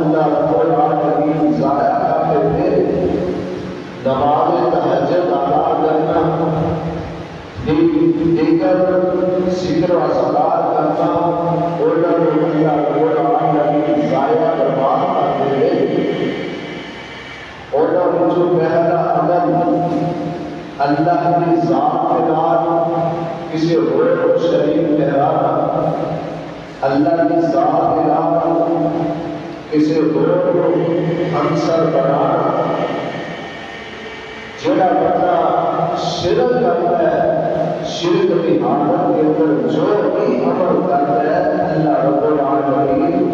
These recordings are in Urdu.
اللہ رب العالمین ضائع کرتے تھے نماز تہجد ادا کرنا، دیگر ذکر و اذکار کرنا، اللہ ضائع برباد کرتے تھے۔ اور جو پہلا عمل اللہ کی ذات کے نام کسی اور کو شریک ٹھہرانا، اللہ کی ذات کے نام کسی اور کو عنصر بنانا، جڑا بندہ شرک کرتا ہے، شرک کی حالت کے اندر جو بھی عمل کرتا ہے، اللہ رب العالمین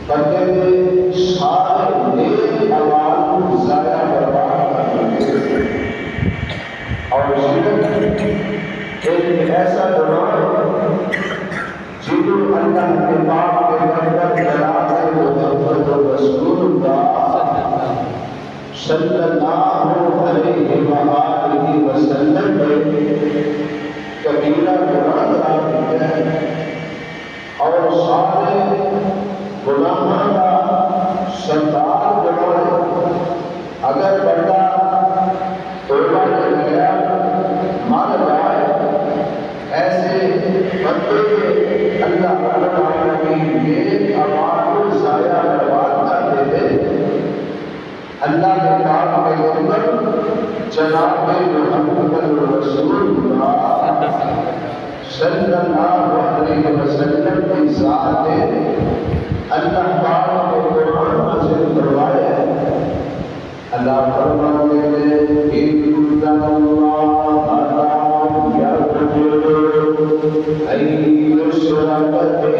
بندے کے سارے نیک اعمال کو ضائع برباد کر دیتے ہیں۔ اور شرک ایک ایسا گناہ ہے جنہوں اللہ کے پاک کے اندر جناب محمد رسول اللہ صلی اللہ علیہ وآلہ وسلم نے کبیرہ گناہ قرار دیا ہے، اور سارے گناہوں کا سردار گناہ ہے۔ اگر بندہ توبہ کر گیا مر جائے، ایسے بندے اللہ رب العالمین نیک اعمال کو ضائع برباد کر دیتے۔ اللہ کے کام کے اندر جناب محمد رسول اللہ صلی اللہ علیہ وسلم کی ذات نے اللہ تعالیٰ کو قرآن نازل کروایا ہے۔ اللہ فرماتے ہیں ان اللہ لا یغفر ان یشرک بہ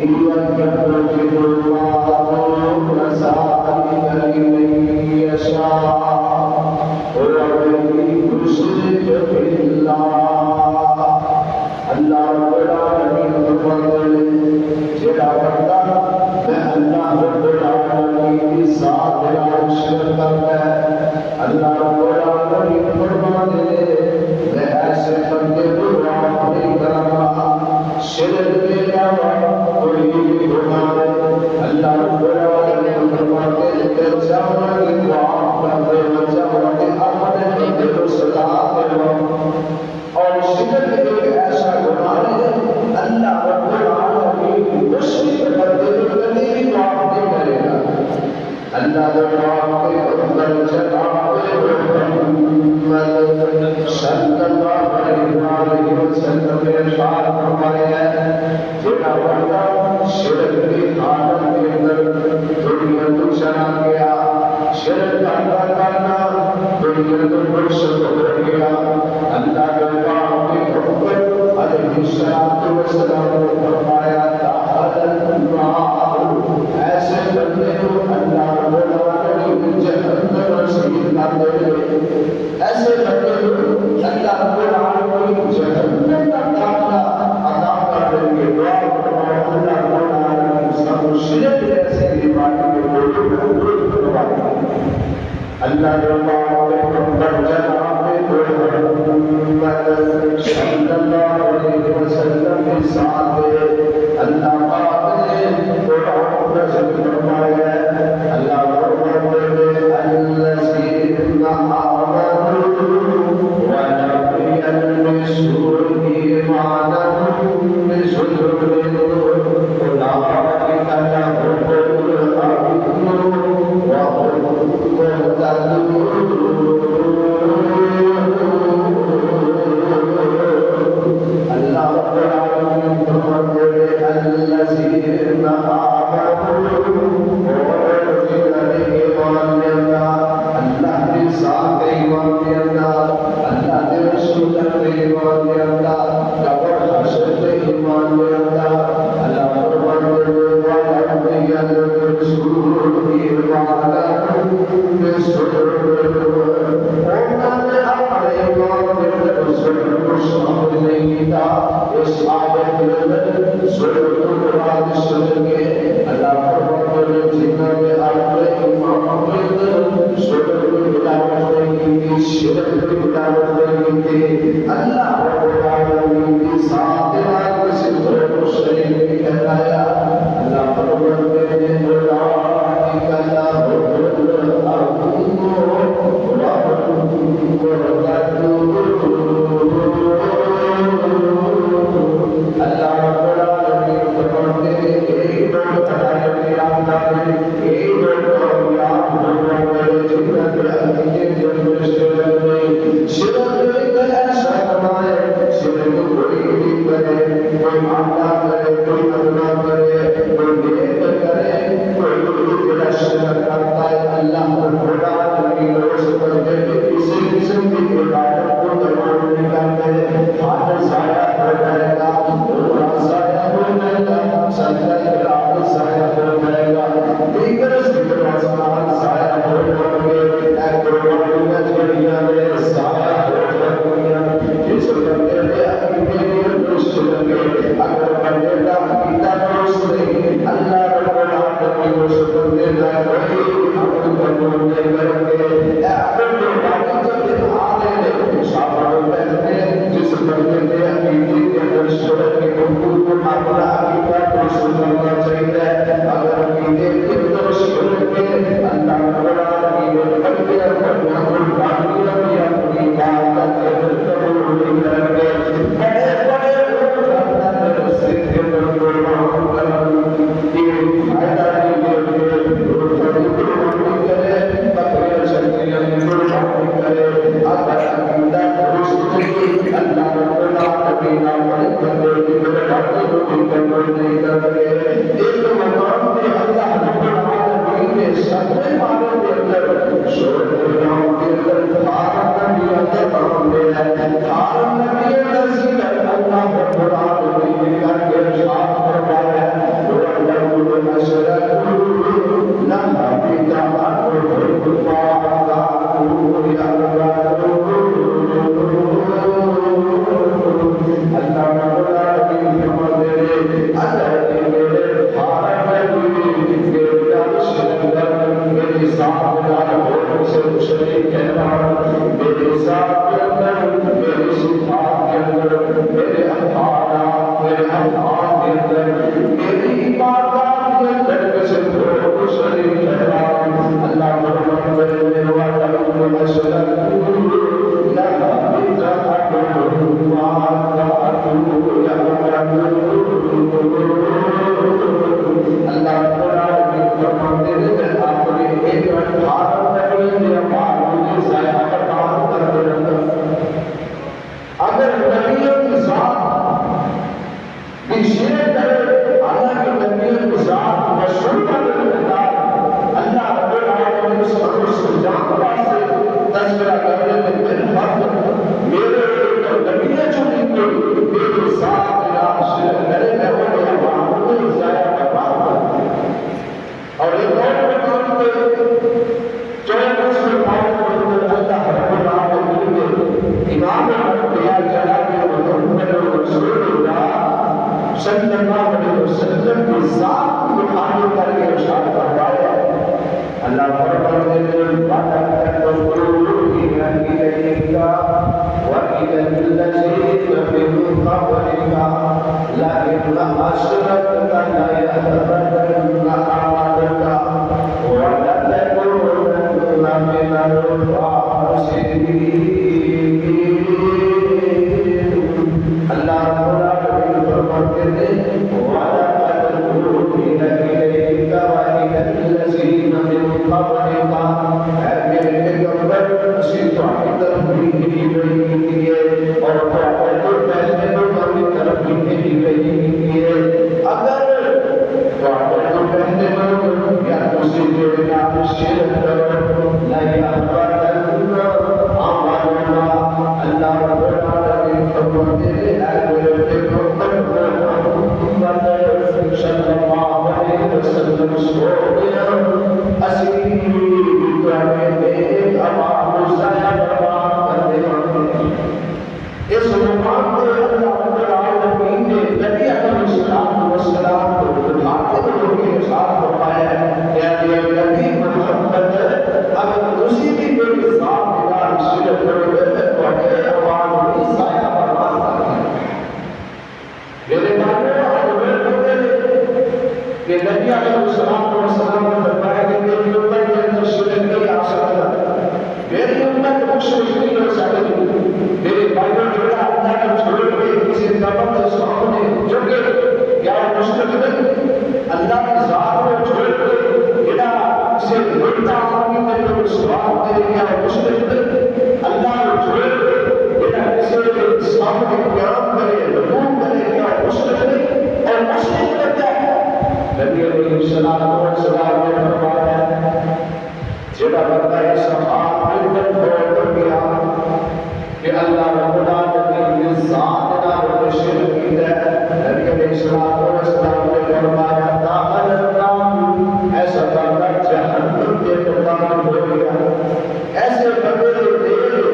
ویغفر ما دون ذلک لمن یشاء ومن یشرک باللہ۔ اللہ رب العالمین فرماتے ہیں جڑا بندہ میں اللہ رب العالمین کی ذات نال شرک کرتا ہے، اللہ رب العالمین فرماتے ہیں میں ایسے بندے کو معاف نہیں کروں گا۔ شرک کے علاوہ کوئی بھی گناہ اللہ رب العالمین فرماتے ہیں کہ جاؤ کہ معاف کر دے، جاؤ کہ اپنے بندے کو سزا دے۔ اور شرک ایک ایسا گناہ ہے اللہ رب العالمین مشرک بندے کو کبھی بھی معاف نہیں کرے گا۔ اللہ کے پاک کے اندر جناب محمد صلی اللہ علیہ وسلم نے ارشاد فرمایا ہے جڑا بندہ شرک کی حالت کے اندر دنیا تو چلا گیا، شرک کرنا دنیا تو مرشد ہو گیا، اللہ کے پاک کے محمد علیہ السلام نے فرمایا ایسے بندے کو اللہ رب العالمین جہنم رسید کر دے گا۔ ایسے بندے کو اللہ رب العالمین جہنم کا داخلہ عطا کر دیں گے۔ دعا فرمائے اللہ رب العالمین سب شرک ایسے بیماری کو دور کروا دے۔ اللہ کے پاک پیغمبر جناب محمد صلی اللہ علیہ وسلم کے ساتھ اللہ پاک نے قرآن نازل فرمایا ہے۔ اللہ فرماتے ہیں الذین آمنوا ولم یلبسوا ایمانهم بظلم اولئک لهم الامن وهم مهتدون۔ اللہ رب العالمین فرماتے ہیں الذین آمنوا اور جنہوں نے ایمان لیا، اللہ کی ذات پہ ایمان لیا، اللہ کے رسول پہ ایمان لیا، قبر حشر پہ ایمان لیا۔ اللہ فرماتے ہیں وَلَمْ يَلْبِسُوا إِيمَانَهُم بِظُلْمٍ، انہوں نے اپنے ایمان کے اندر ظلم کو شامل نہیں کیا۔ اس آیت کے اندر ظلم کو مراد سمجھ کے اللہ فرماتے ہیں جنہوں نے اپنے ایمان کے اندر ظلم کو ملاوٹ نہیں کی، شرک کو ملاوٹ نہیں کی، اللہ رب العالمین کی ذات نال کسی دوسرے کو شریک نہیں ٹھہرایا۔ اللہ فرماتے ہیں اولئک لهم دنیا میں سایہ ہو دنیا جس بندے نے عقیدے کے درست لگے اگر بندے کا عقیدہ درست نہیں اللہ رب العالمین اس بندے کا کوئی عمل قبول نہیں کریں گے اگر جو باقی جب دن آ رہے ہیں صحابہ پہلے جس بندے نے عقیدے کے درست لگے حقوق کو اپنا عقیدہ درست کرنا چاہیے اگر عقیدے کے درست لگے اللہ رب العالمین بندے اپنے قربانیاں بھی اپنی عبادت کے قبول نہیں کریں گے بڑے بڑے اللہ نے رسے کے قربان کریں یہ فائدہ نہیں دے قربانی کرے بکریاں چکریاں قربانی کرے اگر عقیدہ درست نہیں اللہ رب العالمین اپنے بندے کی قربانی قبول نہیں کریں گے ایک مقام پہ اللہ رب العالمین نے سبے مارے کے اندر شروع دنیاوں کے اندر دھارن نبی اندر کام لے ہے دھارن نبی اندر ذکر اللہ رب العالمین نے کر کے ارشاد فرمایا ہے وَلَوْ أَشْرَكُوا لَحَبِطَ عَنْهُم مَّا كَانُوا يَعْمَلُونَ اللہ رب العالمین فرماتے ہیں اللہ میرے دھارن نبی میرے عرش اندر میری ذات میں سے شریک کہنا میری ذات کے اندر میری صفات کے اندر میرے افعال میرے افعال کے اندر میری عبادات کے اندر کسی کو شریک کہنا اللہ فرماتے ہیں وَلَوْ أَشْرَكُوا لَحَبِطَ عَنْهُم مَّا كَانُوا يَعْمَلُونَ اللہ رب العالمین فرماتے ہیں کہ آپ نے ایک دھارن نبی نے معلوم ضائع برباد کر دیا اگر نبیوں کی ذات بھی شرک کرے حالانکہ نبیوں کی ذات مشروع کر دیتا اللہ رب العالمین اس پر اس جانباز سے تذکرہ کرنے میں بالفضل میرے نبیوں جو نہیں کوئی میری ذات میرا شرک کرے میں وہ میرا معلوم ضائع برباد کر اور ایک اور مقام پہ جو مسلم اللہ رب العالمین نے امام الانبیاء جناب محمد رسول اللہ صلی اللہ علیہ وسلم کی ذات کو مخاطب کر کے ارشاد فرمایا اللہ فرماتے ہیں وَلَا تَقُولُوا إِلَيْكَ وَإِلَى الَّذِينَ مِن قَبْلِكَ لَئِنْ أَشْرَكْتَ لَيَحْبَطَنَّ عَمَلُكَ وَلَتَكُونَنَّ مِنَ الْخَاسِرِينَ اللہ رب العالمین فرماتے ہیں وَلَا تَقُولُوا إِلَيْكَ وَإِلَى الَّذِينَ مِن قَبْلِكَ اے میرے پیغمبر اسی تو آپ کی طرف بھی ہی رہی ہے اور تو پہلے لوگوں کی طرف بھی ہی رہی ہے اگر تو پہلے لوگ یا دوسری جو بنا شرک کرو نہیں احبتن اعمالنا اللہ رب العالمین فرماتے ہیں اے میرے پیغمبر محمد صلی اللہ علیہ وسلم سویا اسی دنیا میں اعمال ضائع برباد کر دیتے اس مقام پہ اللہ رب العالمین نے نبی اکرم صلی اللہ علیہ وسلم کو بھارتے لوگوں کے ساتھ فرمایا کہ یہ نبی محمد اگر اسی کی میری ذات بنا شرک کرے تو اپنے اعمال بھی ضائع برباد کر دیں میرے بھائیوں اور میرے بھائی کہ نبی اکرم صلی اللہ علیہ وسلم نے فرمایا کہ میری امت کے اندر شرک نہیں آ سکتا میری امت مشرک نہیں ہو سکتی میرے بھائیوں جو اللہ کا چھوڑ کے کسی نبت کے سامنے جھکے کیا مشرک نہیں اللہ کی ذات کو چھوڑ کے بنا اسے ملتا آدمی نے جو سوال کرے کیا مشرک نہیں اللہ کو چھوڑ کے بنا کسی کے سامنے قیام کرے رکوع کرے کیا مشرک نہیں اور مشرک کرتا ہے نبی علیہ السلام نے فرمایا جڑا بندہ اس حال میں چھوڑ گیا کہ اللہ رب العالمین نے ذات نال شرک کیا نبی علیہ السلام نے فرمایا داخل النار ایسا بندہ جہنم کے داخل ہو گیا ایسے بندے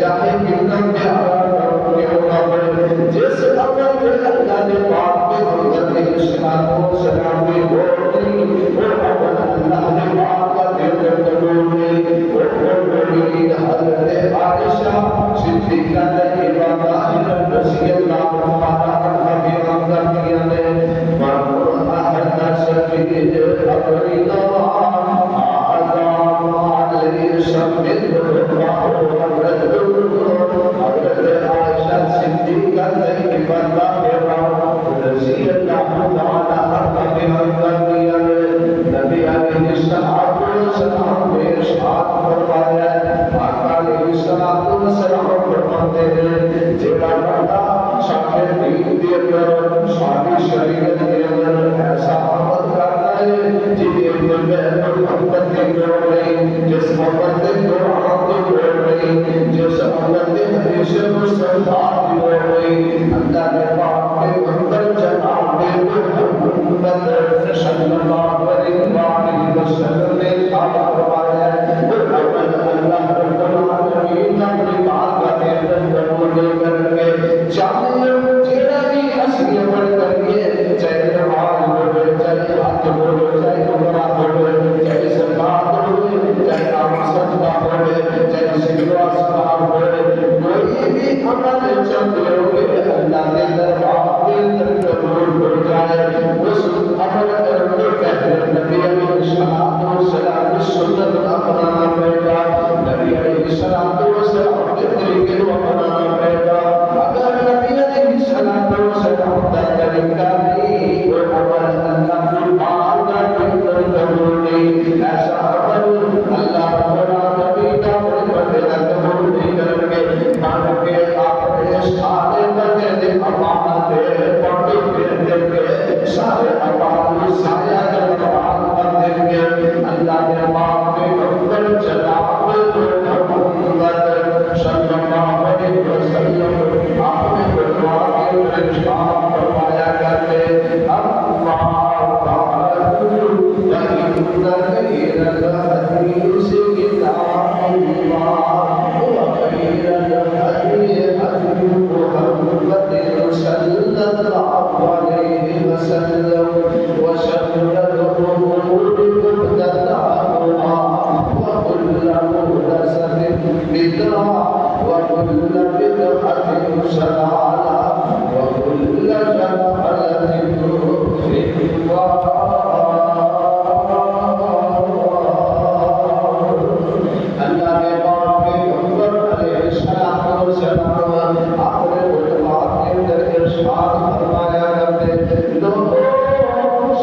چاہے کتنا پیارا کیوں نہ ہو، جس عمل میں اللہ نے پاک میں حضرت السلام کی بولی، وہ عمل اللہ نے پاک کا دل میں قبول نہیں، وہ مومنین حضرت عائشہ صدیقہ طیبہ طاہرہ رضی اللہ عنہا کے اندر کیا نے مرحوم احد سفید اپرینا آدم علیہ شمد حضرت عائشہ صدیقہ طیبہ طاہرہ رضی اللہ عنہا کے اندر کیا نے نبی علیہ السلام نے ارشاد فرمایا، آقا علیہ السلام فرماتے ہیں جیڑا بندہ شاہد دین دے اندر شادی شریعت دے اندر ایسا عمل کرتا ہے جہے میں محبت کی دوڑ نہیں، جس محبت کے قرآن کی دوڑ نہیں، جس محبت کے حدیث مصطفیٰ کی دوڑ نہیں، اللہ نے پاک کے اندر جناب محمد صلی اللہ علیہ وسلم نے ثابت فرمایا ہے، وہ عمل اللہ رب العالمین اپنی بات کا دین قبول کر کے چاہے جیڑا بھی اصلی عمل کریے، چاہے نماز ہو، چاہے حج ہو، چاہے عمرہ ہو، چاہے زکات ہو، چاہے صدقہ ہو، چاہے ذکر و اذکار ہو، کوئی بھی عمل چاہتے ہو کہ اللہ کے دربار کے اندر قبول ہو جائے، اس عمل کرنے پہلے نبی علیہ السلام کی سنت اپنانا پڑے گا، نبی علیہ السلام کے طریقے کو اپنانا پڑے گا۔ اگر نبی علیہ السلام کا طریقہ نہیں، وہ عمل اللہ کی بات کا قبول نہیں، ایسا عمل اللہ رب العالمین کا قبول نہیں کریں گے، بلکہ اپنے سارے بندے دے امانت پڑھتے پھرتے سارے امانت سایہ کرنے کر دیں گے۔ اللہ نے پاک کے اندر جناب محمد صلی اللہ علیہ وسلم آپ نے دعا کے ارشاد فرمایا کرتے، اللہ تعالی وَإِنَّ خَيْرَ الْحَدِيثِ كِتَابُ اللَّهِ وَخَيْرَ الْهَدْيِ هَدْيُ مُحَمَّدٍ صَلَّى اللَّهُ عَلَيْهِ وَسَلَّمَ وَشَرَّ الْأُمُورِ مُحْدَثَاتُهَا وَكُلُّ مُحْدَثَةٍ بِدْعَةٌ وَكُلُّ بِدْعَةٍ ضَلَالَةٌ وَكُلُّ ضَلَالَةٍ فِي النَّارِ۔ اللہ نے پاک کے پیغمبر علیہ السلام اپنے خطبات کے اندر ارشاد فرمایا کرتے، لوگوں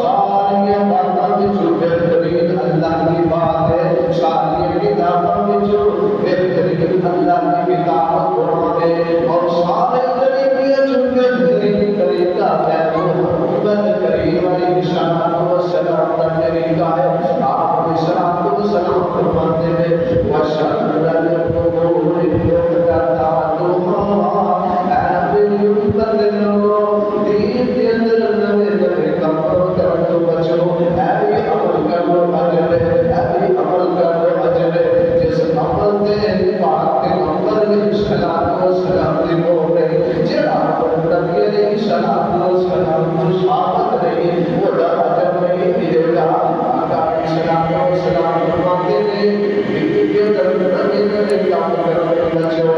ساری باتوں میں جو بہترین اللہ کی بات ہے، ساری کتابوں میں جو بہترین اللہ کی کتاب قرآن ہے، اور سارے طریقے جو بہترین طریقہ ہے محمد کریم علیہ السلام کا طریقہ ہے۔ آپ علیہ السلام فرماتے ہیں وَشَرَّ الْأُمُورِ مُحْدَثَاتُهَا، اے امت لوگوں دین کے اندر نئے نئے کاموں کرو بچو، اے عمل کرو اجر ہے، اے عمل کرو اجر ہے، جس عمل کے پاک پیغمبر علیہ السلام نے بول رہے جڑا نبی علیہ السلام کو ثابت نہیں وہ اجر نہیں ملے گا۔ آقا السلام فرماتے ہیں دین کے اندر نئے کام کرو بچو،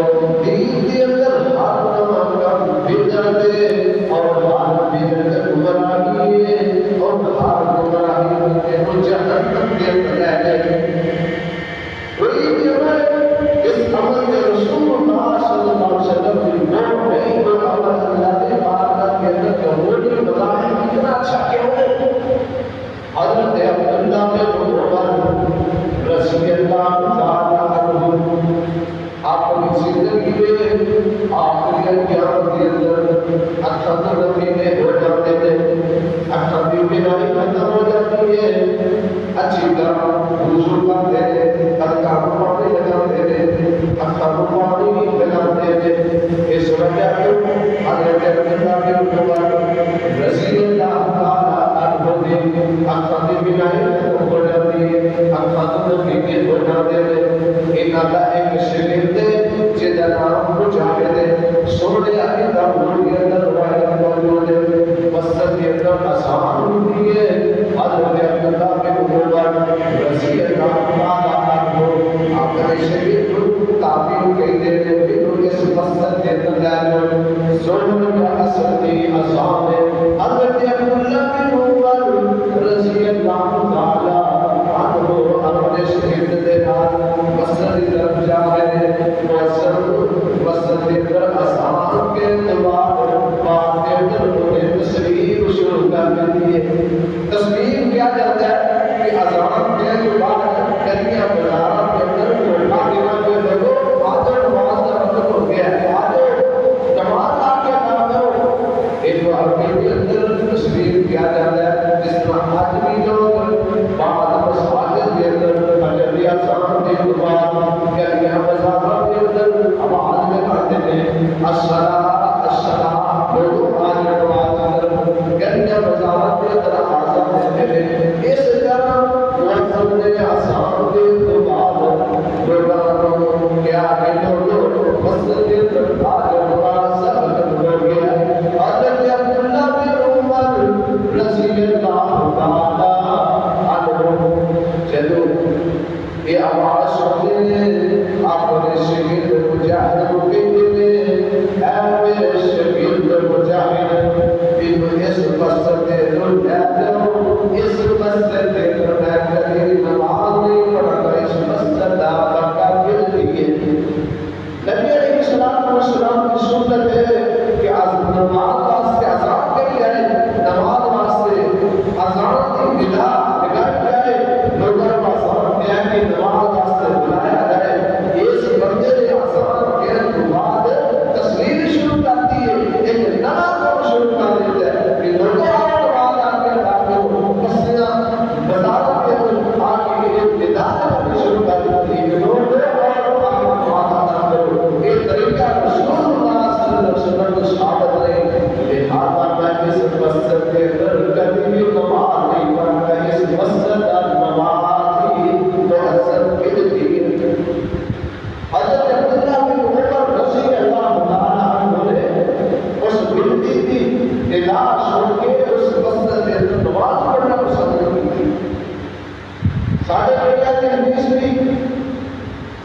دین کے اندر ہر نواں کام بدعت ہے اور ہر بدعت گمراہی ہے اور ہر گمراہی کو جہنم کے اندر لے جائے گی۔ کوئی بھی عمل اس عمل میں رسول اللہ صلی اللہ علیہ وسلم کی نور نہیں، وہ عمل اللہ کے بارگاہ کے اندر قبول نہیں، بظاہر کتنا اچھا کیوں ہے۔ حضرت عبداللہ بن عمر رضی اللہ تعالیٰ عنہ اپنی زندگی میں آخری ایام کے اندر اکھا مہینے ہو جاتے تھے، اکھا بھی بیماری ختم ہو جاتی ہے، اچھی طرح وضو کرتے تھے، اکھا کو پانی لگاتے تھے، اکھا کو پانی لگاتے تھے۔ اس وجہ سے حضرت عبداللہ بن عمر رضی اللہ تعالیٰ عنہ نے اکھا کی بیماری ختم ہو جاتی ہے، اکھا کو نتیجے ہو جاتے تھے۔ انہاں کا ایک شگرد جناب مجاہد سونے اندر مولی اندر روایت موجود ہے مسجد کے اندر آسان ہوتی ہے حضرت عبداللہ بن عمر رضی اللہ تعالیٰ عنہ آپ نے شریف تعبیر کہتے ہیں کہ اس مسجد کے اندر جانے ظلم کا اثر کی آسان ہے حضرت عبداللہ بن عمر رضی اللہ تعالیٰ عنہ اپنے شہید دے نال مسجد کی طرف جا رہے ہیں مسجد کے اندر آسان کے اعتبار بات کے اندر انہیں تصویر شروع کر دیتی ہے تصویر کیا جاتا ہے کہ اذان کے بعد کلیاں بازار کے اندر فاطمہ کے لوگوں آجر نماز کا وقت ہو گیا ہے آجر نماز آ کے کام کرو ایک واقعے کے اندر تصویر کیا جاتا ہے جس طرح آج بھی لوگ بعض مساجد کے اندر اجر اذان کے بعد کلیاں بازار کے اندر آواز میں کہتے ہیں الصلاۃ الصلاۃ لوگوں آج نماز اندر کلیاں بازار کے اندر آزاد ہوتے ہیں اس طرح مؤذن نے اذان کے بعد لوگوں کیا ہے لوگوں مسجد کے اندر آج نماز ختم ہو گیا حضرت عبداللہ بن عمر رضی اللہ تعالیٰ عنہ چلو یہ آواز سنتے ہیں آپ نے شہید مجاہد کو کہتے ہیں اے میرے شہید مجاہد اس مسجد کے اندر اس مسجد کے اندر کبھی نماز نہیں پڑھا اس مسجد آپ کا دل دیے نبی علیہ السلام کی سنت ہے کہ نماز واسطے اذان کے لیے نماز واسطے اذان کی بلا لگائی جائے لوگوں کو اذان کیا کہ نماز واسطے بلایا جائے اس بندے نے اذان کے بعد تصویر شروع کرتی ہے ایک نیا کام شروع کر دیتا ہے کہ لوگوں نماز آ کے ڈاکو مسجداں بازار کے اندر آ کے ایک ندا کرنی شروع کر دیتی ہے لوگ طریقہ رسول اللہ صلی اللہ علیہ وسلم کو ثابت نہیں لہذا میں اس مسجد کے اندر کبھی بھی نماز نہیں پڑھتا اس مسجد کا نماز ہی تو اثر ملتی ہے حضرت عبداللہ بن عمر رضی اللہ تعالیٰ عنہ نے اس ملتی تھی ندا سن کے اس مسجد کے اندر نماز پڑھنا پسند نہیں کی ساڑھے میڈیا کی حدیث بھی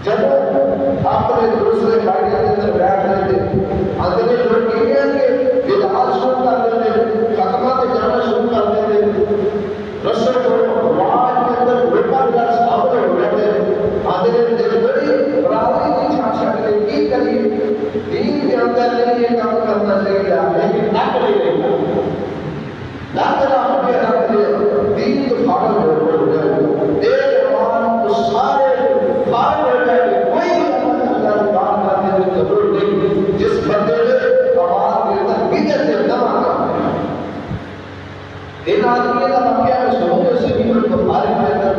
جب آپ نے دوسرے بھائی کے اندر بیٹھ رہے تھے اندر لوگ کہتے ہیں کہ بدعات شروع کر دیتے تھے ختمہ پہ جانا شروع کر دیتے تھے رسول کو وہاں کے اندر لوکل کا صحابہ ہو گئے تھے اندر دیکھ بڑی برادری کی چھاچا کرے کی کریے دین کے اندر نہیں یہ کام کرنا چاہیے لیکن نہ کرے نہ کرا ہم کے رکھ دے دین تو پاگل ہو گئے ایک ہمارا تو سارے پاگل ہو گئے کوئی بات کرنے کی ضرورت نہیں جس بندے نے آواز کے اندر بیجر سے دماغ کرنا ان آدمی کا واقعہ ہے سمجھے سے بھی بخاری کے اندر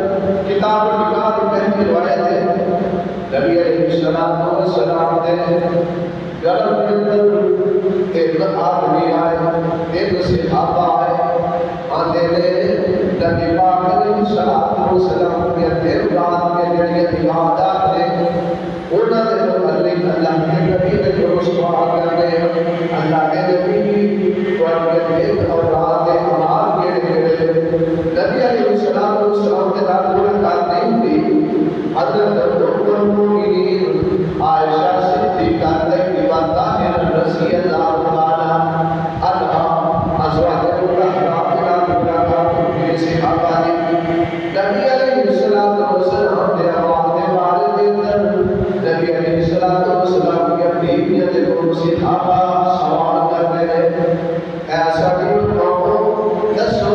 کتاب نکاح کی پہلی روایت ہے نبی علیہ السلام نے گھر کے اندر ایک آدمی آئے ایک صحابہ آئے آنے نے نبی پاک علیہ السلام کے دیر رات کے ذریعے عبادات نے انہوں نے اللہ کے نبی نے جو سوال کرنے اللہ کے نبی قرآن کے ایک اولاد امال کے لیے نبی علیہ السلام کے ساتھ ملاقات نہیں ہوئی حضرت المؤمنین عائشہ صدیقہ طیبہ طاہرہ رضی اللہ تعالی عنہا ازواج صحابہ نبی علیہ السلام کے آواز کے بارے میں نبی علیہ السلام کی بیویت کو صحابہ سوال کرتے ہیں ایسا بھی کہو دسو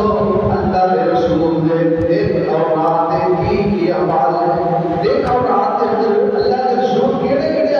اللہ کے رسول نے ایک اولاد کی آواز ایک اولاد اللہ کے رسول کیڑے کیڑے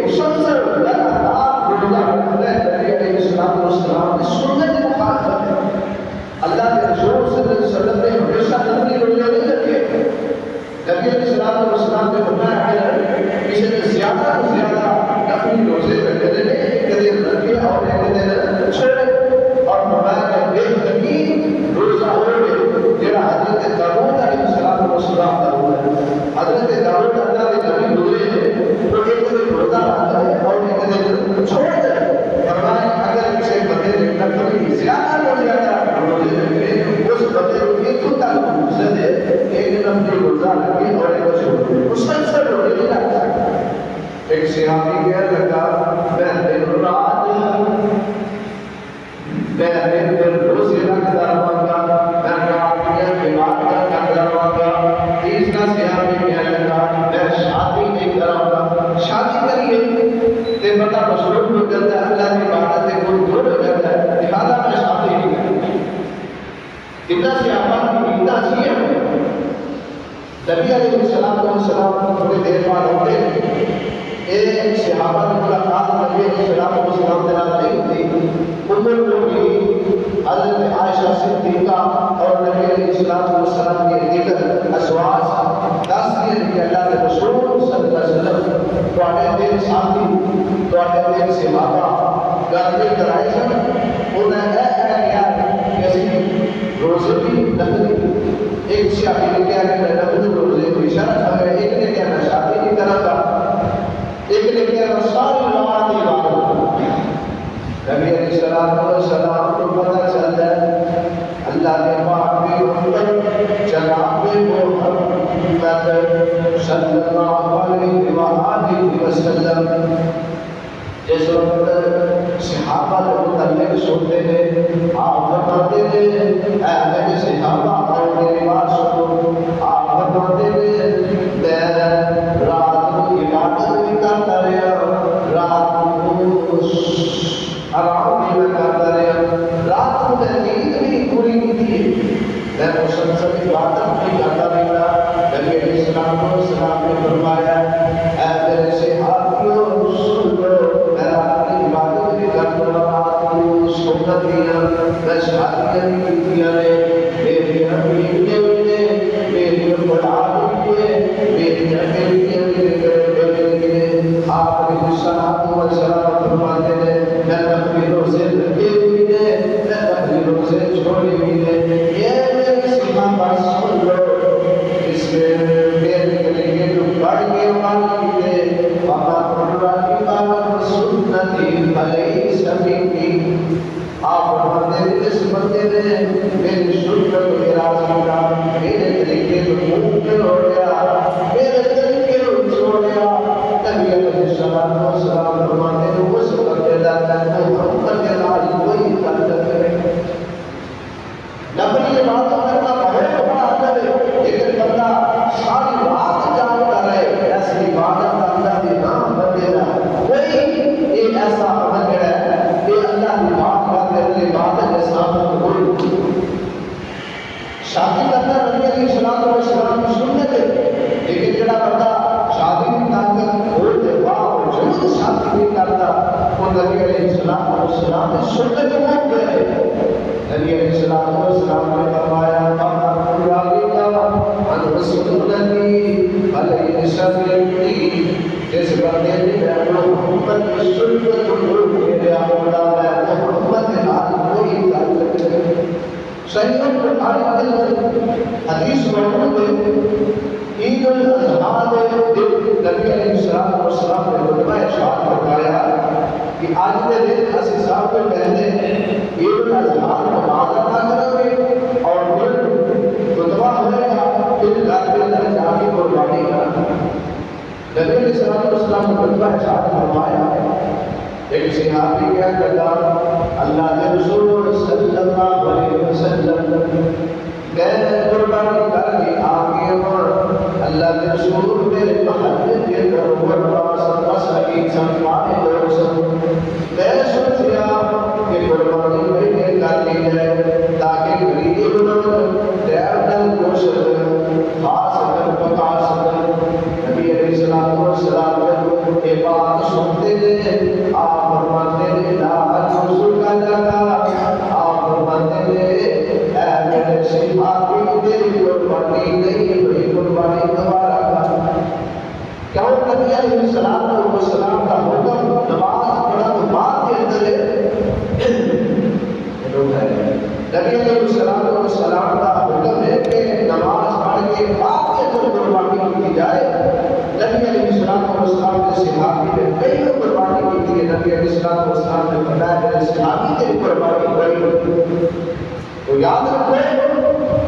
مسلسل لگاتار روزہ رکھتا ہے نبی علیہ السلام کی سنت مخالفت ہے. اللہ کے رسول صلی اللہ علیہ وسلم نے ہمیشہ نفلی روزے نہیں رکھے. نبی علیہ السلام نے فرمایا ہے کسی نے زیادہ سے زیادہ نفلی روزے رکھنے نے ایک دن رکھے اور ایک دن چھوڑے. اور فرمایا کہ بہترین روزہ ہوگے جڑا حضرت داؤد علیہ السلام کا روزہ ہے. حضرت داؤد اللہ کے نبی ہوئے ہیں وہ ایک دن روزہ رکھتا ہے اور ایک دن چھوڑ دیتا ہے. فرمایا اگر کسی بندے نے نفلی زیادہ روزے رکھے اس بندے کو ایک تو تک فرصت ہے ایک نفلی روزہ رکھے اور ایک چھوڑ دے. مسلسل روزے نہیں رکھ سکتا. ایک صحابی کہنے لگا میں دن رات روزے رکھتا رہوں گا میں راتیاں عبادت کرتا رہوں گا. تیسرا صحابی کہنے لگا میں شادی نہیں کروں گا. شادی کریے تے بندہ مصروف ہو جاتا ہے اللہ کی عبادت سے کوئی دور ہو جاتا ہے لہٰذا میں شادی نہیں کروں. اتنا صحابہ کی اتنا سی ہے. نبی علیہ السلام تھوڑی دیر بعد ہوتے ایک صحابہ کی ملاقات نبی علیہ السلام کے ساتھ نہیں تھی. حضرت عائشہ صدیقہ اور نبی علیہ السلام کے دیگر ازواج دس دن کے اللہ کے رسول صلی اللہ علیہ وسلم تواڈے دل ساتھی تواڈے دل صحابہ گھر میں کرائے سن. انہیں کیا کہ اسی روزے بھی نفلی. ایک صحابی نے کہا کہ میں نفلی روزے کو اشارہ تھا. ایک نے کہا میں شادی نہیں کرا تھا. ایک نے کہا میں ساری رات عبادت. نبی علیہ السلام کو پتہ چلتا ہے اللہ نے پاک کی امت جناب محمد صلی اللہ علیہ وآلہ وسلم جس وقت صحابہ کے متعلق سنتے ہیں آپ فرماتے ہیں اے میرے صحابہ اور میری بات سنو. آپ فرماتے ہیں میں رات کو عبادت بھی کرتا رہا رات کو آرام بھی کرتا رہا رات کو میں نیند بھی پوری کی تھی میں مسلسل عبادت بھی کرتا رہا. نبی علیہ السلام نے فرمایا اے میرے صحابیوں سن لو میں اپنی عبادت بھی کرتا رہا رات کو سنت دیا میں شادیاں بھی کیتیاں نے میری بیویاں بھی نے میری اولاد بھی ہے میری بیٹیاں بھی نے. آپ علیہ السلام فرماتے ہیں میں اپنی روزے رکھے ہوئی ہے میں اپنی روزے چھوڑی ہوئی ہے. یہ میرے صحابہ سن لو اس میں میرے لیے جو بڑھ کے والی ہے وہاں قرآن پاک سنتی بھلے سمیتی. آپ فرماتے ہیں اس بندے نے میری سنت کو اعراض کیا میرے طریقے کو منکر ہو گیا میرے طریقے کو چھوڑ گیا. نبی علیہ السلام فرماتے ہیں اس بندے کا محمد کے نال کوئی تعلق نہیں. نفلی عبادت کرنا بہت بڑا ادب ہے لیکن بندہ ساری رات جاگتا رہے ایسی عبادت اللہ کے نام بندے کا کوئی ایک ایسا عمل ہے کہ اللہ کی بات کرتے ہیں عبادت کے ساتھ کوئی شادی کرنا نبی علیہ السلام کی سنت ہے. لیکن جڑا بندہ شادی کی طاقت ہوتے باوجود شادی نہیں کرتا وہ نبی علیہ السلام نے سنت کو ہے. نبی علیہ السلام نے فرمایا جس بندے نے محمد کی سنت کو چھوڑ دیا محمد کے نال کوئی تعلق نہیں. صحیح بخاری میں حدیث موجود ہے عید الاضحیٰ کے دن نبی علیہ السلام نے خطبہ ارشاد فرمایا کہ آج کے دن اسی صاحب کو پہلے عید الاضحیٰ نماز ادا کرو گے اور پھر خطبہ ہوئے گا پھر گھر کے اندر جا کے قربانی کرنا. نبی علیہ السلام نے خطبہ ارشاد فرمایا. ایک صحابی کیا کرتا اللہ کے رسول صلی اللہ علیہ وسلم میں قربانی کر کے آگے اور اللہ کے رسول میرے محل کے درور پاس حقیق سمجھانے لوگ سن میں سوچیا کہ قربانی میں کر لی جائے تاکہ غریب لوگ دل گوشت خاص کر پکا سکیں. نبی علیہ السلام یہ بات سن فرماتے ہیں آپ فرماتے ہیں لا یوسف کا لگا آپ فرماتے ہیں اے میرے صحابی تیری قربانی نہیں ہوئی قربانی دوبارہ کر کیوں نبی علیہ السلام کا حکم نماز پڑھا تو بعد کے اندر نبی علیہ السلام کا حکم ہے کہ نماز پڑھ کے بعد کے اندر قربانی کی جائے نبی علیہ السلام کے صحابی نے پہلے قربانی کی تھی نبی علیہ السلام نے فرمایا میرے صحابی تیری قربانی ہوئی تو یاد رکھو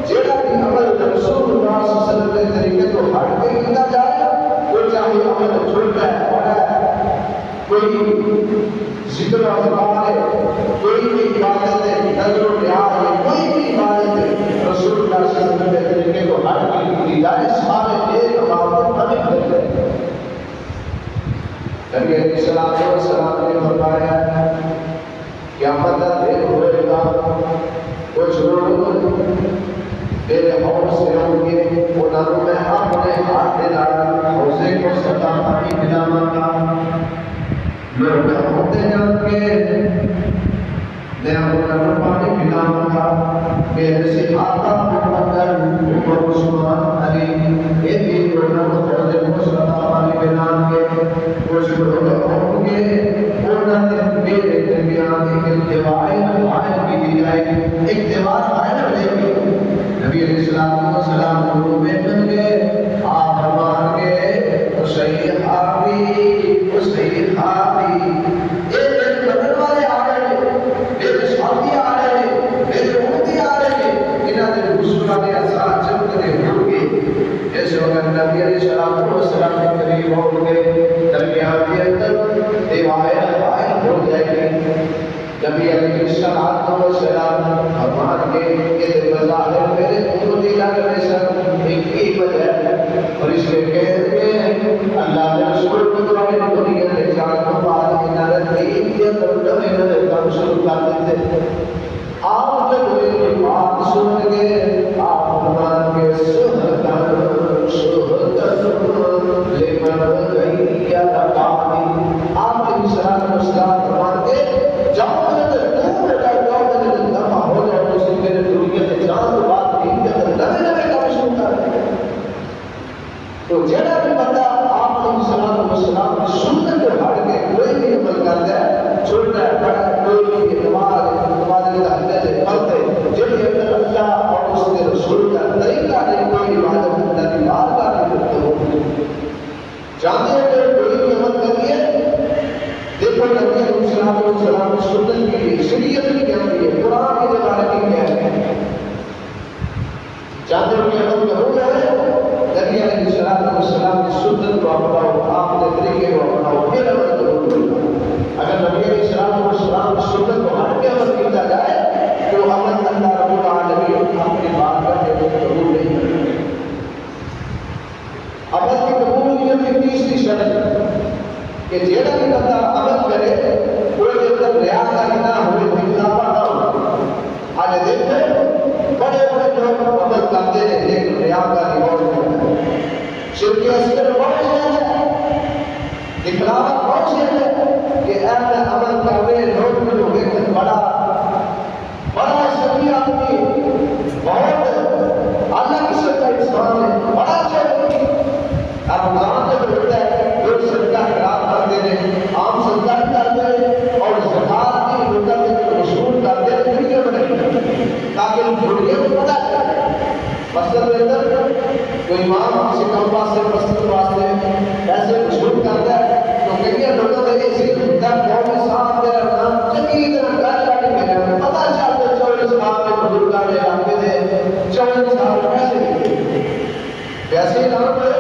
جیڑا بھی عمل رسول اللہ صلی اللہ علیہ وسلم کے طریقے کو ہٹ کے کیا جائے وہ چاہے عمل چھوٹا ہے بڑا ہے کوئی ذکر و اذکار ہے کوئی بھی عبادت ہے نظر و نیاز ہے کوئی بھی عبادت ہے رسول اللہ صلی اللہ علیہ وسلم کے طریقے کو ہٹ کے کی جائے سارے ایک عبادت بنے ہوئے ہیں نبی علیہ السلام نے فرمایا قیامت کا دن ہوئے گا کچھ لوگ میرے حوض سے ہوں گے انہوں میں اپنے ہاتھ دے ڈالا حوضے کو سدا پانی پلانا تھا لوگ ہوتے جان کے میں انہوں پانی پلانا تھا میرے سے آقا محمد عمر عثمان علی یہ بھی انہوں حوضے کو سدا پانی پلانا کے کچھ لوگ ہوں گے انہوں نے میرے درمیان ایک دیوائے آئے بھی دی جائے ایک دیوار آئے لے گی نبی علیہ السلام نور میں بن گئے آپ ہمان گئے حسین حافی ایک بدن والے آ رہے میرے شادی آ رہے میرے امتی آ رہے انہاں نے رسولہ نے اثرات جب کرے ہوں گے ایسے وقت نبی علیہ السلام کے قریب ہوں گے درمیان کے اندر دیوائے آئے ہو جائے گی نبی علیہ السلام فرمان کے کہ بظاہر میرے امتی لگ رہے سن ایک ہی وجہ ہے اور اس کے کہتے ہیں اللہ نے رسول کو تمہیں دنیا میں جان کو بعد انہوں نے یہ تردم انہوں نے کم شروع کر دیتے آپ جب میری بات سن گئے آپ فرمان کے سہدن لمن غیر لقانی آپ علیہ السلام فرمان کے جب تو جڑا بھی بندہ آپ علیہ السلام کی سنت کو ہٹ کے کوئی بھی عمل کرتا ہے چھوٹا ہے بڑا ہے کوئی بھی نماز کا حجت پڑھتے جب یہ اللہ اور اس کے رسول کا طریقہ نہیں کوئی عبادت اللہ کی بارگاہ نہیں کرتے ہو جانتے ہیں کہ کوئی بھی عمل کریے دیکھو نبی علیہ السلام کی سنت کی شریعت کی کیا ہے قرآن کے بارے میں کیا ہے جانتے ہیں کہ عمل کرو ہے نبی علیہ السلام کی سنت کو اپناؤ آپ نے طریقے کو اپناؤ پھر عمل کرو اگر نبی علیہ السلام کی سنت کو ہٹ کے عمل کیا جائے تو عمل اللہ رب العالمین اپنی بات کرنے کو قبول نہیں کرتے عمل کی قبولیت کی تیسری شرط کہ جیڑا بھی بندہ عمل کرے کوئی جب تک ریاکاری نہ ہوئے دکھلاوا نہ ہو آج دیکھتے بڑے بڑے لوگ عمل کرتے ہیں لیکن ریاکاری بہت کرتے ہیں شرک اصغر بہت زیادہ ہے دکھلاوا بہت زیادہ ہے کہ ایسا عمل کر رہے لوگ میں جو دیکھتے بڑا سبھی آدمی بہت اعلیٰ قسم کا انسان ہے بڑا اچھا رمضان جب ہوتا ہے لوگ صدقہ خراب کرتے ہیں عام صدقہ کرتے ہیں اور زکات کی مدت میں مشہور کرتے ہیں دنیا بنے تاکہ دنیا کو پتہ چلے مسجد کے اندر کوئی امام کسی کم واسطے مسجد واسطے ایسے مشہور کرتا ہے تو کئی لوگوں نے اسی جب قوم صاحب میرا نام چنگی طرح گاڑی گاڑی میں پتہ چلتا 40 سال میں بزرگاں نے علاقے تھے 40 سال پیسے دیتے پیسے نام پہ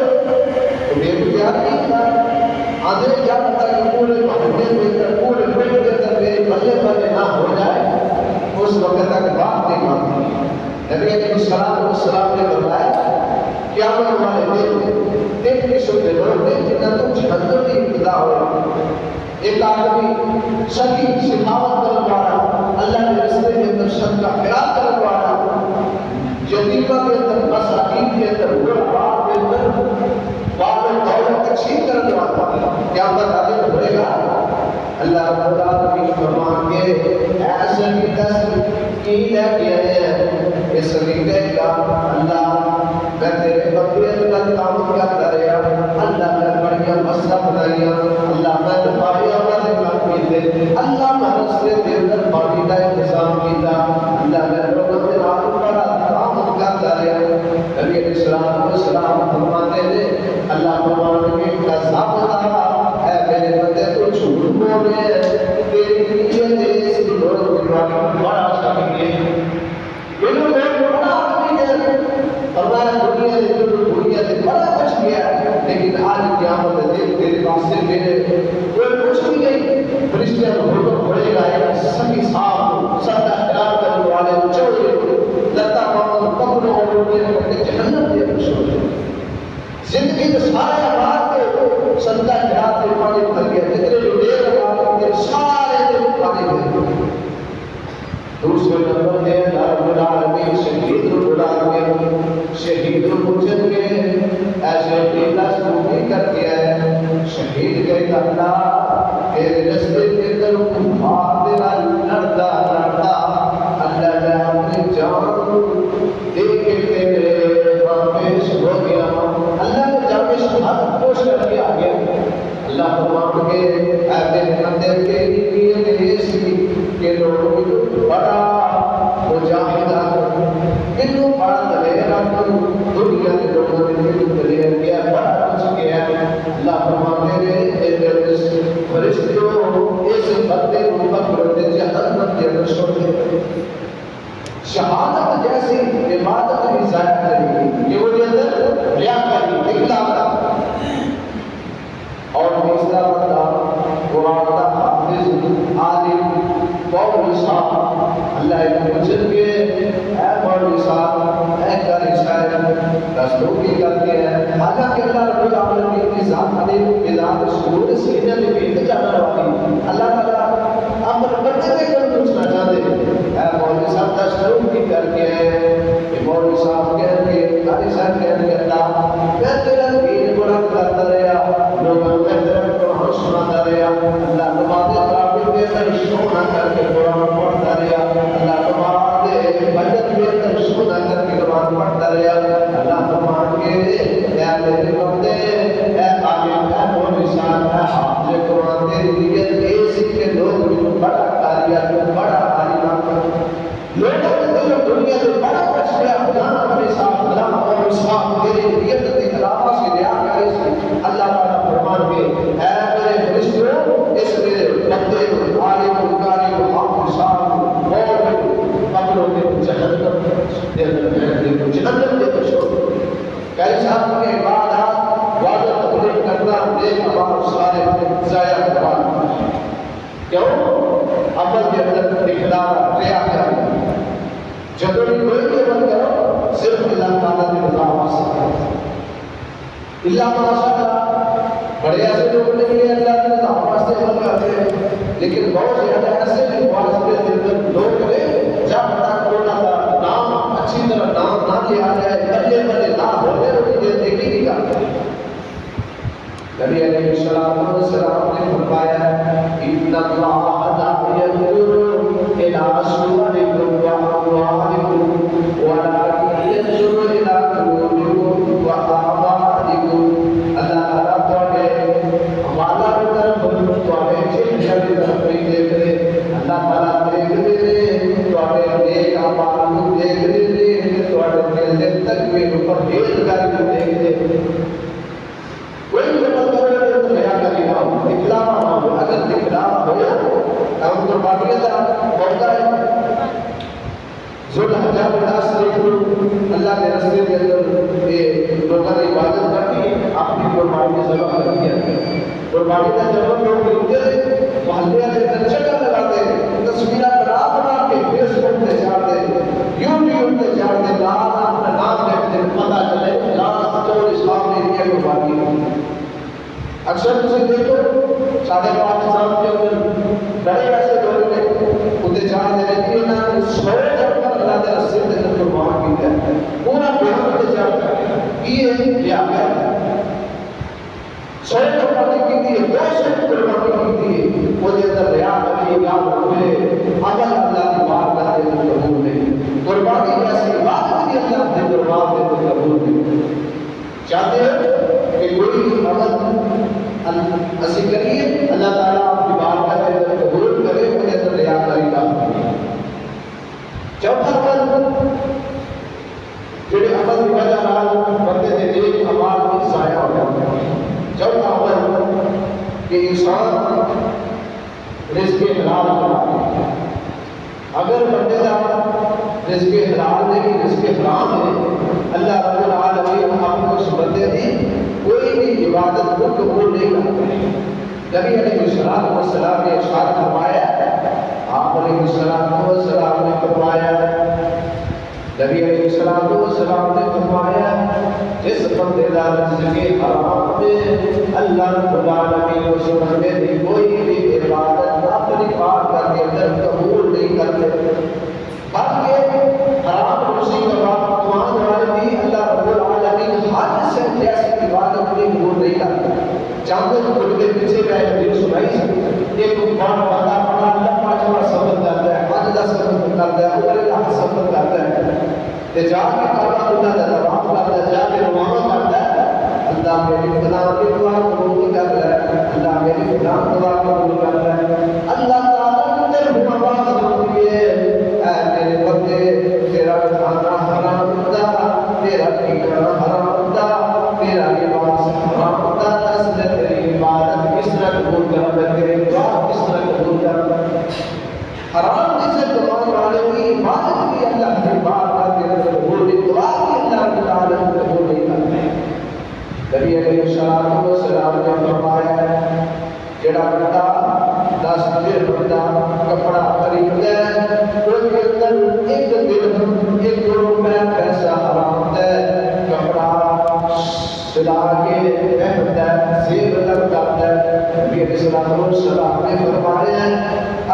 آدھے کیا پتا کہ پورے محلے میں کر پورے ملک کے اندر میرے بلے بلے نہ ہو جائے اس وقت تک بات نہیں مانتی نبی علیہ السلام نے فرمایا قیامت والے دن ایک قسم کے لوگ ہیں جنہیں تو جہنم کی ابتدا ہو ایک آدمی سکی سخاوت کرنے والا اللہ کے رستے کے اندر سب کا خیرات کرنے والا یتیمہ کے اندر مساکین کے اندر غربا کے اندر دولت تقسیم کرنے والا کیا بتا دے بڑھے گا اللہ رب العالمین فرمان کے ایسے کی تسکین ہے کہ اس صدیقے کا اللہ میں تیرے بقیت کا تعمل کرتا رہا اللہ میں بڑھیا مسئلہ بنایا اللہ میں دفاعیہ میں دکھاتی تھے اللہ میں رسلے دیوگر پانی کا انتظام کیتا اللہ میں رحمت رات بڑا تعمل کرتا رہا نبی علیہ السلام فرماتے تھے اللہ فرمانے کے قذاب تھا اے میرے بندے تو جھوٹ بول رہے ہیں تیری نیت ایسی لوگ بڑا شامل ہے یہ لوگ بڑا آدمی ہے فرمایا دنیا سے بڑا کچھ کیا لیکن آج قیامت دیکھ تیرے پاس سے میرے کوئی کچھ بھی نہیں فرشتے حکم پڑے گا ایک سبھی صاحب سب احترام کرنے والے چوڑے لتا محمد پکڑوں اور لوگوں نے جہنم دے خوش ہو زندگی کے سارے آباد کے سنتا جہاد کے پانی اتر گیا جتنے جو دیر آباد کے سارے دیر پانی میں دوسرے نمبر دے رب العالمین شہید رب العالمین شہید المجد کے ایسے دیتا سنوی کر دیا ہے شہید کے اللہ تیرے رستے کے در کفار دینا لڑتا لڑتا اللہ نے اپنی جان دیکھ کے تیرے پیش ہو گیا اللہ نے جب شہادت پوش کر کے آگیا اللہ فرمان کے اے میرے بندے کے لیے ایسی کہ لوگوں بڑا مجاہدہ کتنوں بڑا دلیرہ دنیا کے لوگوں نے دلیرہ کیا بڑا کچھ کیا اللہ فرماتے ہیں فرشتوں اس بندے کو پکڑتے جہنم کے اندر چھوڑتے شہادت جیسی عبادت بھی ضائع کریں یہ وہ اندر ریاکاری دکھلاتا اور تیسرا بندہ قرآن کا حافظ عالم مولوی صاحب اللہ کے مجد کے اے مولوی صاحب اے قاری صاحب رسلوکی کرتے ہیں حالانکہ اللہ رب العالمین کی ذات علیہ کی ذات شروع سینے میں بھی جانا والی اللہ تعالیٰ امر بچے سے کر پوچھنا چاہتے ہیں اے مولوی صاحب تشروکی کر کے یہ مولوی صاحب کہتے ہیں قاری صاحب کہتے ہیں اللہ میں تیرا دین بلند کرتا رہا لوگوں میں تیرا قرآن سناتا رہا اللہ نمازیں قابل کے اندر سونا کر کے قرآن پڑھتا رہا اللہ نمازیں بجت کے اندر سونا کر کے قرآن پڑھتا رہا اللہ نماز کے اے میرے بندے اے عالم اے مولوی صاحب اے حافظ قرآن تیری نیت ایسی کہ لوگ بڑا قاری بڑا عالم لوگوں نے دنیا سے بڑا کچھ کیا فلانا اپنے صاحب فلانا مولوی صاحب تیری نیت کے خلاف سے ریا کرے اللہ تعالیٰ فرمان کے اے میرے فرشتوں اس میرے بندے عالم قاری حافظ صاحب مولوی پکڑوں کے جہنم دے کر چھوڑ کئی صاحب کے عبادات وعدہ تقریر کرنا نیک اعمال سارے ضائع کرنا کیوں عمل کے اندر دکھلانا ریا کرنا جب بھی کوئی عمل کرو صرف اللہ تعالیٰ کی رضا واسطے اللہ ماشاءاللہ بڑے ایسے لوگ نہیں ہیں اللہ کی رضا واسطے عمل کرتے ہیں لیکن بہت زیادہ ایسے بھی واسطے لوگ ہیں جب تک کونا کا نام اچھی طرح نام نہ لیا جائے بلے بلے نہ ہونے ان کی زندگی نہیں کرتے نبی علیہ السلام نے فرمایا ان اللہ لا ينظر الى صوركم واحوالكم ولكن ينظر الى قلوبكم واعمالكم اللہ تعالیٰ ہمارا طرف تمہارے چہرے کی طرف نہیں دیکھ رہے اللہ تعالیٰ دیکھ رہے تمہارے نیک اعمال کو دیکھ رہے تمہارے دل تک میں پرہیزگاری کو دیکھ رہے کوئی عمل کرے تو ریا کرے گا دکھلاوا نہ ہو اگر دکھلاوا ہوا ہم تو باقی ہوتا ہے ذوالحجہ اللہ کے رستے کے اندر یہ لوگوں نے عبادت کرتی اپنی قربانی ذبح کر دیا قربانی کا جب لوگ ملتے ہیں محلے کے اندر چکر لگاتے ہیں تصویریں بنا کے فیس بک پہ چاڑتے یوٹیوب پہ چاڑتے لانا اپنا نام دیکھتے پتہ چلے لانا تو اسلام نے دیا قربانی اکثر تسی دیکھو 5.5 سال کے اندر بڑے ایسے لوگ نے انہیں جان دے رہے کہ انہوں نے سوئے جب پر اللہ کے رسول کے اندر قربان کی ہے پورا بیان کے جان یہ کیا ہے سوئے قربانی کی تھی 200 قربانی کی تھی وہ اللہ تعالیٰ آپ کی بات کا اندر قبول کرے انہیں اندر ریاکاری کا چوتھا عمل جڑے عمل کی وجہ نال بندے دے نیک اعمال بھی ضائع ہو جاتے ہیں. چوتھا عمل کہ انسان رزق حلال بنا. اگر بندے کا رزق حلال نہیں رزق حرام ہے اللہ رب العالمین آپ کو اس بندے کی کوئی بھی عبادت کو قبول نہیں کرتے. نبی علیہ الصلوۃ والسلام نے ارشاد فرمایا آپ علیہ الصلوۃ والسلام نے فرمایا نبی علیہ الصلوۃ والسلام نے فرمایا جس بندے کا رزق حرام ہے اللہ رب العالمین اس بندے کی کوئی بھی عبادت اپنی پاک کر کے اندر قبول نہیں کرتے. بلکہ حرام روزی کا بات کمان والے بھی اللہ رب العالمین حد سے ایسی عبادت بھی قبول نہیں کرتے. چاندے کو ان کے پیچھے میں ویڈیو سنائی ایک بڑا بندہ بڑا لمبا چوڑا سفر کرتا ہے حج کا سفر کرتا ہے عمرے کا سفر کرتا ہے تے جا کے کعبہ اللہ کا طواف کرتا ہے جا کے روانہ کرتا ہے اللہ میری خدا کی دعا قبول کر رہا ہے اللہ میری خدا دعا قبول کر رہا ہے. اللہ تعالیٰ نے تیرے آواز ہوتی ہے اے میرے بندے تیرا کھانا حرام ہوتا تیرا پینا حرام ہوتا تیرا لباس حرام ہوتا اس نے تیری عبادت کس طرح قبول کر رہا ہے تیری دعا کس طرح قبول کر رہا ہے. حرام جسے دعا والے کی عبادت بھی اللہ کی بات کا کے قبول نہیں دعا بھی اللہ کی عالم قبول نہیں کرتے. نبی علیہ الصلوۃ والسلام نے فرمایا جڑا بندہ 10 بندہ کپڑا خریدتا ہے اس کے اندر ایک درہم ایک روپے پیسہ حرام ہے کپڑا سلا کے پہنتا ہے زیب لگتا ہے. نبی علیہ الصلوۃ والسلام نے فرمایا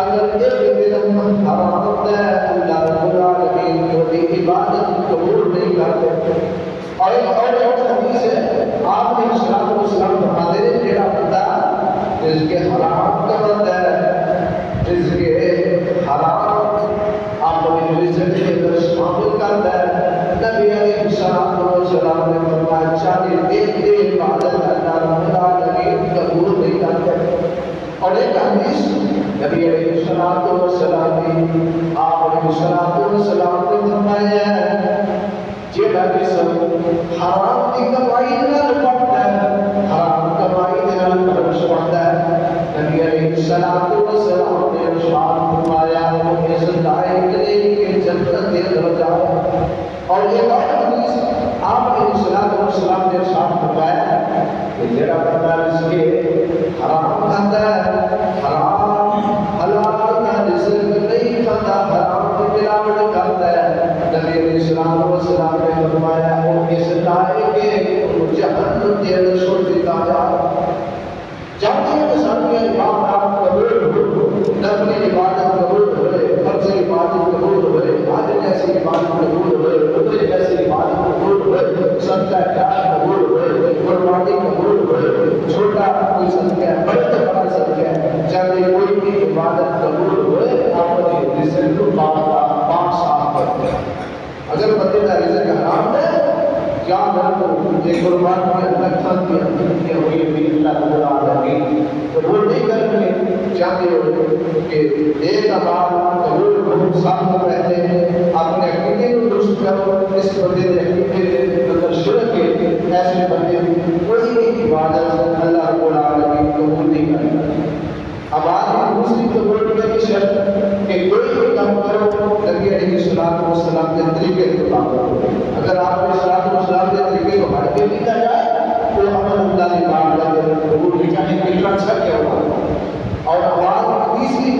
اگر ایک درہم حرام ہے اللہ رب العالمین کی عبادت قبول نہیں کرتے. اور ایک حدیث ہے آپ نے الصلوۃ والسلام فرماتے ہیں جڑا بندہ رزق حرام کرتا ہے رزق حرام اپنے رزق کے اندر شامل کرتا ہے نبی علیہ الصلوۃ والسلام نے فرمایا 40 دن کی عبادت اللہ رب العالمین قبول نہیں کرتے. اور ایک حدیث نبی علیہ الصلوۃ والسلام نے آپ علیہ الصلوۃ والسلام نے فرمایا جڑا جسم حرام کی کمائی نال پڑتا ہے حرام کمائی نال پرش پڑتا ہے نبی علیہ الصلوۃ والسلام نے ارشاد فرمایا وہ اس لائق نہیں کہ جنت کے اندر جائے. اور ایک اور حدیث آپ علیہ الصلوۃ والسلام نے ارشاد فرمایا کہ جڑا بندہ رزق حرام کھاتا ہے حرام حلال کا رزق نہیں کھاتا حرام کی ملاوٹ کرتا ہے نبی علیہ الصلوۃ والسلام نے فرمایا وہ اس لائق ہے کہ جہنم کے اندر چھوڑ دیتا جائے. جب یہ سارے عبادات قبول ہو نفل عبادت قبول ہوئے فرض عبادت قبول ہوئے حج جیسی عبادت قبول ہوئے عمرے جیسی عبادت قبول ہوئے صدقہ خیرات قبول ہوئے قربانی قبول ہوئے چھوٹا کوئی صدقہ ہے بڑے سے بڑا صدقہ ہے چاہے کوئی بھی عبادت قبول ہوئے اپنے رزق کو پاک صاف کرتے ہیں. اگر بندے کا رزق حرام ہے کیا کرو یہ قربان میں اللہ خان کی اندر ہوئی بھی اللہ رب العالمین قبول نہیں کریں گے. چاہتے ہو کہ ایک عمال قبول بہت ساتھ رہتے ہیں اپنے عقیدے کو درست کرو اس بندے نے عقیدے کے اندر شرک کے ایسے بندے کوئی بھی عبادت اللہ رب العالمین قبول نہیں کرے گا. اب آج دوسری قبول کی شرط کہ کوئی بھی کام کرو نبی علیہ الصلوۃ والسلام کے طریقے کو کرو. اگر آپ نے الصلوۃ والسلام کے طریقے کو ہٹ کے کیا جائے تو عمل اللہ کی بارگاہ قبول نہیں کرنے کے لیے اچھا کیا ہوگا. اور آواز تیسری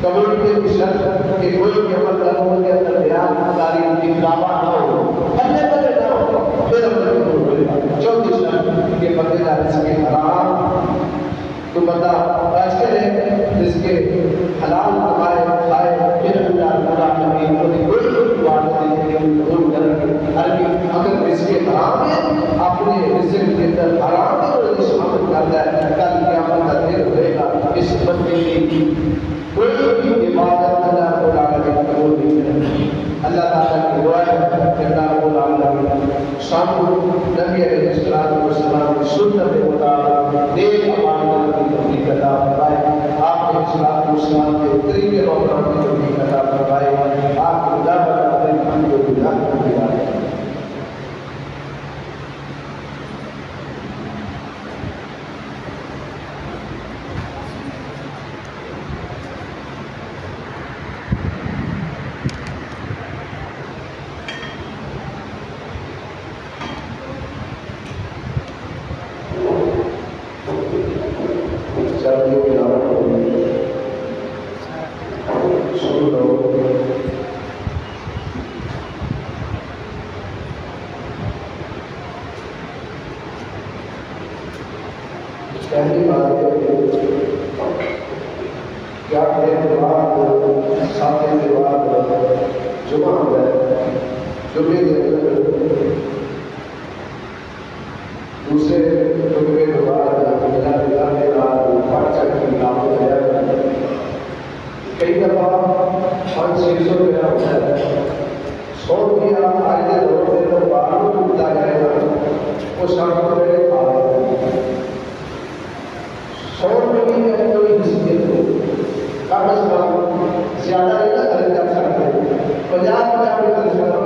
قبول کی شرط کہ کوئی بھی عمل کرنے کے اندر بیان تعلیم کی خرابہ نہ ہو بندے بندے نہ ہو پھر عمل قبول ہوگا. چوتھی شرط کہ بندے کا رزق حرام تو بندہ بچ کرے جس کے حلال کمائے کھائے پھر اللہ تعالیٰ نے کوئی عبادت نہیں قبول کرے. اگر اس کے حرام ہے اپنے رزق کے اندر حرام ہے اور شامل کرتا ہے کل قیامت کا دن ہوئے گا اس بندے کی کوئی بھی عبادت اللہ تعالیٰ قبول نہیں کرے. اللہ تعالیٰ کی دعا ہے کہ اللہ تعالیٰ شام نبی علیہ الصلوۃ والسلام کی سنت کے مطابق نیک اعمال کی توفیق عطا فرمائے. مسلمان کے طریقے اور کی توفیق عطا فرمائے. آپ کو خدا بناتے الحمدللہ. پہلی بات کیا ساتھ کے بعد جمعہ ہوتا ہے. جمعے کے اندر دوسرے جمعے کے بعد کئی دفعہ 500-600 روپیہ ہوتا ہے. 100 روپیہ آج کے دور میں تو باہر ڈوبتا جائے گا. وہ شام کو میرے آ رہے ہیں 100 روپئے میں کوئی حیثیت ہو کم از کم زیادہ نہیں نہ خرچ کر سکتے. 50 روپئے خرچ کرو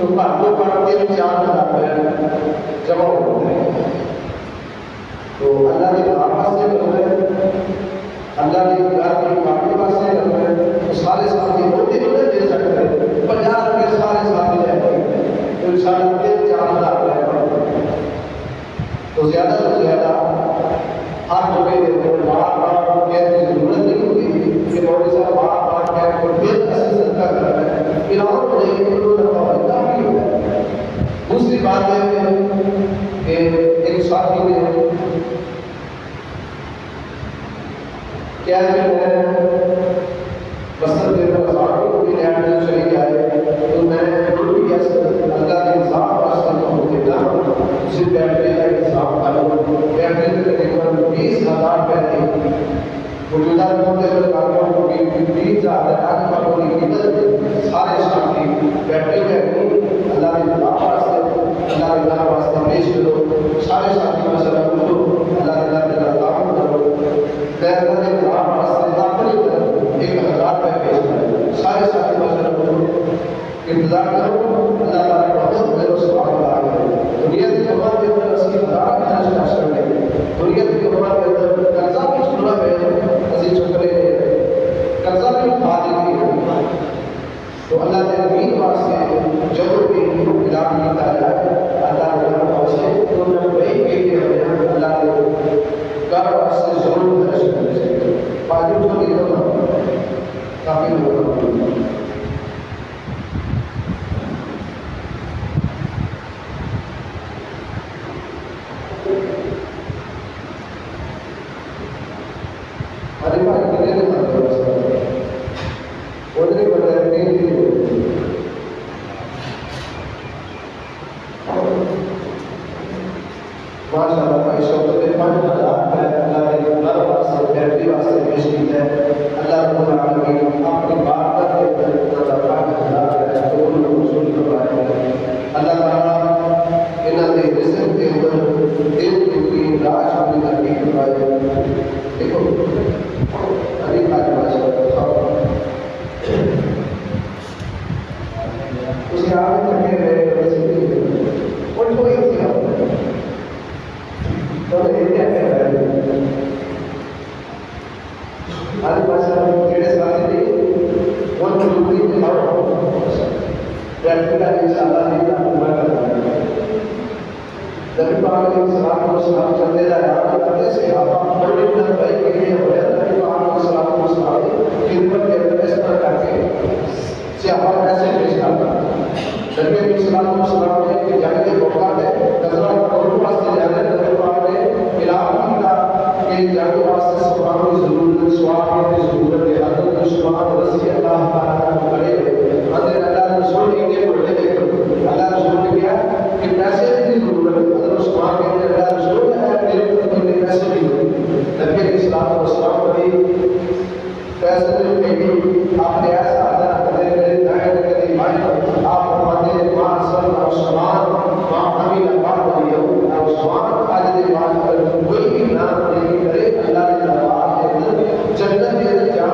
تو پانچوں پڑھتے 4,000 روپئے جمع ہوتے ہیں. تو اللہ کے آواز سے کرتے اللہ نے گھر کی پارٹی واسطے کرتے تو سارے ساتھی ہوتے ہوئے دے سکتے. 50 روپئے سارے ساتھی لے تو انشاءاللہ 4,000 روپئے تو زیادہ سے زیادہ ہر جگہ بار بار کہنے کی ضرورت نہیں ہوتی کہ مولوی صاحب بار بار کہہ کو پھر ایسے صدقہ کر رہے ہیں. پھر اور بڑے کافی ہوتا ہے. دوسری بات ہے کہ ایک ساتھی نے کیا ہے بسر دے کر ساتھی کو بھی لینڈ میں چلی جائے تو میں بھی اللہ کے انصاف واسطے تو ہوتے نا اسے بیٹھنے کا انصاف کرو. بیٹھنے کے تقریباً 20,000 روپئے موجودہ ہوتے ہوئے کاروں کو 20,000 تک پر کوئی قیمت سارے ساتھی بیٹھے ہوئے اللہ کے انصاف واسطے اللہ کے انصاف واسطے پیش کرو. سارے ساتھی مسئلہ کرو اللہ کے تعاون کرو. میں اللہ کے انصاف واسطے داخل کرو 1,000 روپئے پیش کرو. سارے ساتھی مسئلہ کرو انتظار کرو. اللہ تعالیٰ بہت میرے سوال کرو. دنیا کی خبر کے اندر 80,000 کا نشاش کر لیں. دنیا کی خبر کے اندر قرضہ بھی چھوڑا ہے اسی چھکرے قرضہ بھی کھا دیتی ہے. تو اللہ کے امین واسطے جو بھی اعلان کیتا جائے اللہ کے واسطے تو میں وہی کہتے ہیں اللہ کے گھر واسطے ضرور خرچ کرنے چاہیے. باقی جو نہیں ہوگا کافی ہوگا. جنت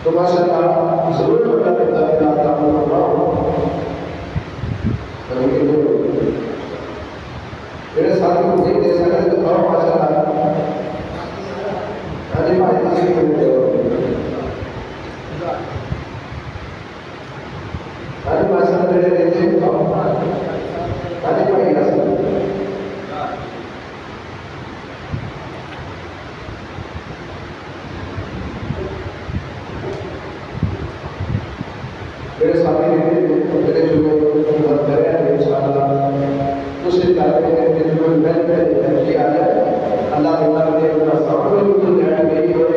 تو ماشاءاللہ ضرور اللہ کے تعالیٰ میرے ساتھ کو نہیں دے سکتے تو اور ماشاءاللہ آج بھائی کسی کو نہیں آج ماشاءاللہ میرے دیتے ہیں تو آج بھائی کا ساتھ میرے ساتھی میرے جو بات کرے ہیں انشاءاللہ دوسری طالب علم کے جو محنت ہے کیا جائے اللہ تعالیٰ نے اپنا سامنے کو دینا گئی اور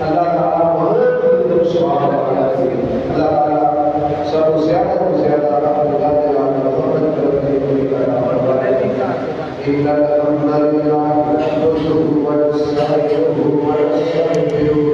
اللہ تعالیٰ بہت سوال ہے اللہ تعالیٰ سب زیادہ سے زیادہ اللہ تعالیٰ محمد کرنے کی فرمائے ان الحمد للہ نحمده ونستعينه ونستغفره